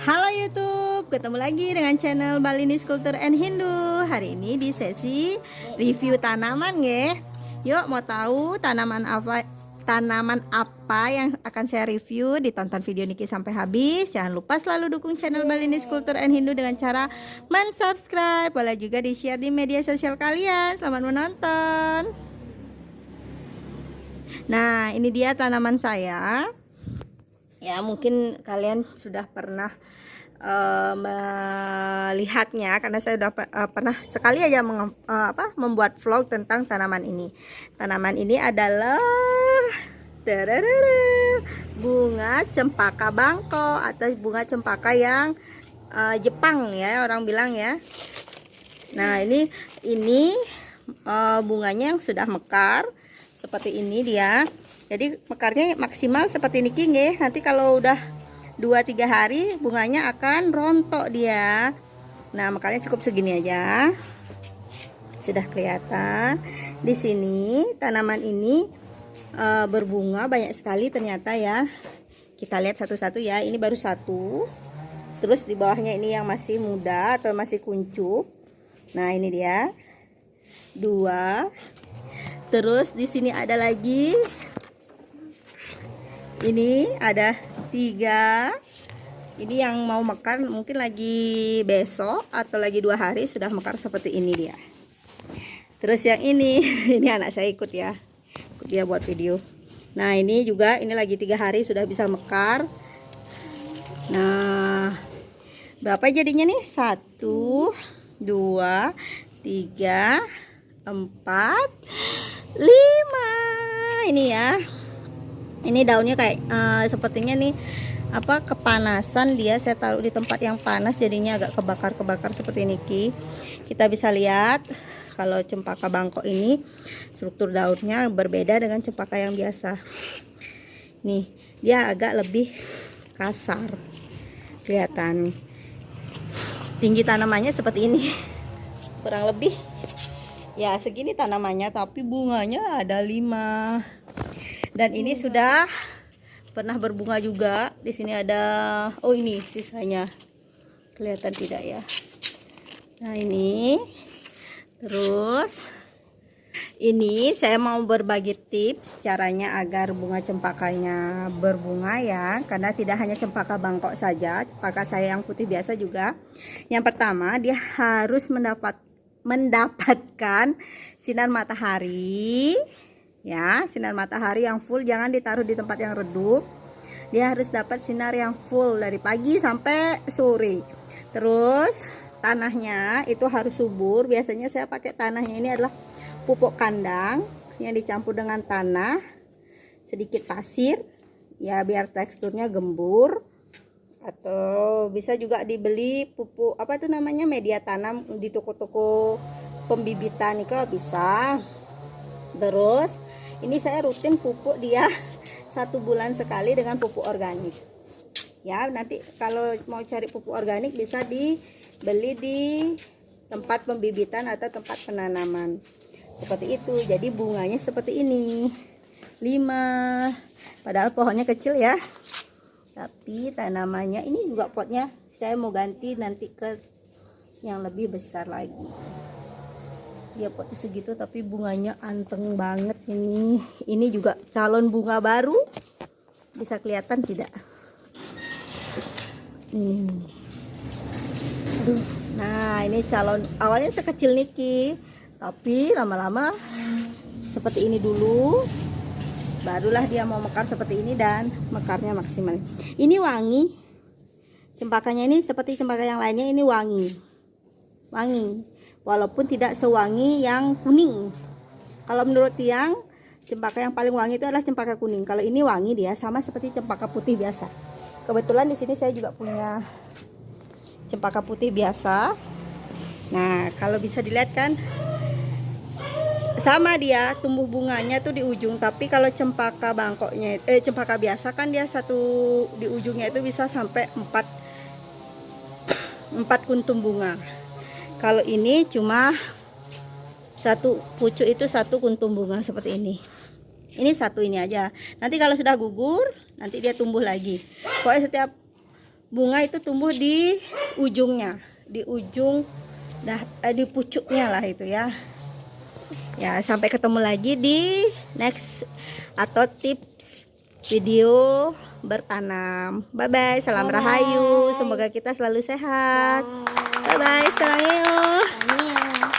Halo YouTube, ketemu lagi dengan channel Balinese Culture and Hindu. Hari ini di sesi review tanaman ya. Yuk, mau tahu tanaman apa yang akan saya review? Ditonton video Niki sampai habis. Jangan lupa selalu dukung channel Balinese Culture and Hindu dengan cara mensubscribe. Boleh juga di-share di media sosial kalian. Selamat menonton. Nah, ini dia tanaman saya. Ya, mungkin kalian sudah pernah melihatnya karena saya sudah pernah sekali aja membuat vlog tentang tanaman ini. Tanaman ini adalah bunga cempaka bangko atau bunga cempaka yang Jepang ya, orang bilang ya. Nah, ini bunganya yang sudah mekar seperti ini dia. Jadi mekarnya maksimal seperti ini king ya. Nanti kalau udah 2-3 hari bunganya akan rontok dia. Nah, mekarnya cukup segini aja. Sudah kelihatan. Di sini tanaman ini berbunga banyak sekali ternyata ya. Kita lihat satu-satu ya. Ini baru satu. Terus di bawahnya ini yang masih muda atau masih kuncup. Nah, ini dia. 2. Terus di sini ada lagi. Ini ada 3. Ini yang mau mekar mungkin lagi besok atau lagi 2 hari sudah mekar seperti ini dia. Terus yang ini ini anak saya ikut ya, ikut dia buat video. Nah, ini juga, ini lagi 3 hari sudah bisa mekar. Nah, berapa jadinya nih? 1 2 3 4 5. Ini ya. Ini daunnya kayak sepertinya nih kepanasan dia. Saya taruh di tempat yang panas jadinya agak kebakar seperti ini Ki. Kita bisa lihat kalau cempaka bangkok ini struktur daunnya berbeda dengan cempaka yang biasa. Nih, dia agak lebih kasar. Kelihatan. Tinggi tanamannya seperti ini. Kurang lebih ya segini tanamannya, tapi bunganya ada 5. Dan ini sudah pernah berbunga juga. Di sini ada, oh ini sisanya. Kelihatan tidak ya? Nah, ini. Terus ini saya mau berbagi tips caranya agar bunga cempakanya berbunga ya. Karena tidak hanya cempaka bangkok saja, cempaka saya yang putih biasa juga. Yang pertama, dia harus mendapatkan sinar matahari. Ya, sinar matahari yang full, jangan ditaruh di tempat yang redup. Dia harus dapat sinar yang full dari pagi sampai sore. Terus tanahnya itu harus subur. Biasanya saya pakai tanahnya ini adalah pupuk kandang yang dicampur dengan tanah, sedikit pasir ya biar teksturnya gembur. Atau bisa juga dibeli pupuk media tanam di toko-toko pembibitan itu bisa. Terus ini saya rutin pupuk dia 1 bulan sekali dengan pupuk organik ya. Nanti kalau mau cari pupuk organik bisa dibeli di tempat pembibitan atau tempat penanaman seperti itu. Jadi bunganya seperti ini 5. Padahal pohonnya kecil ya, tapi tanamannya ini juga potnya saya mau ganti nanti ke yang lebih besar lagi. Dia potnya segitu tapi bunganya anteng banget ini. Ini juga calon bunga baru. Bisa kelihatan tidak? Ini. Aduh. Nah, ini calon awalnya sekecil Niki, tapi lama-lama seperti ini dulu. Barulah dia mau mekar seperti ini dan mekarnya maksimal. Ini wangi. Cempakanya ini seperti cempaka yang lainnya, ini wangi. Walaupun tidak sewangi yang kuning. Kalau menurut tiang, cempaka yang paling wangi itu adalah cempaka kuning. Kalau ini wangi dia sama seperti cempaka putih biasa. Kebetulan di sini saya juga punya cempaka putih biasa. Nah, kalau bisa dilihat kan sama dia tumbuh bunganya tuh di ujung. Tapi kalau cempaka bangkoknya cempaka biasa kan dia satu di ujungnya itu bisa sampai 4 kuntum bunga. Kalau ini cuma satu pucuk itu 1 kuntum bunga seperti ini. Ini satu ini aja. Nanti kalau sudah gugur, nanti dia tumbuh lagi. Pokoknya setiap bunga itu tumbuh di ujungnya, di ujung di pucuknya lah itu ya. Ya, sampai ketemu lagi di next atau tips video bertanam. Bye bye, salam rahayu, semoga kita selalu sehat. Bye bye, salam.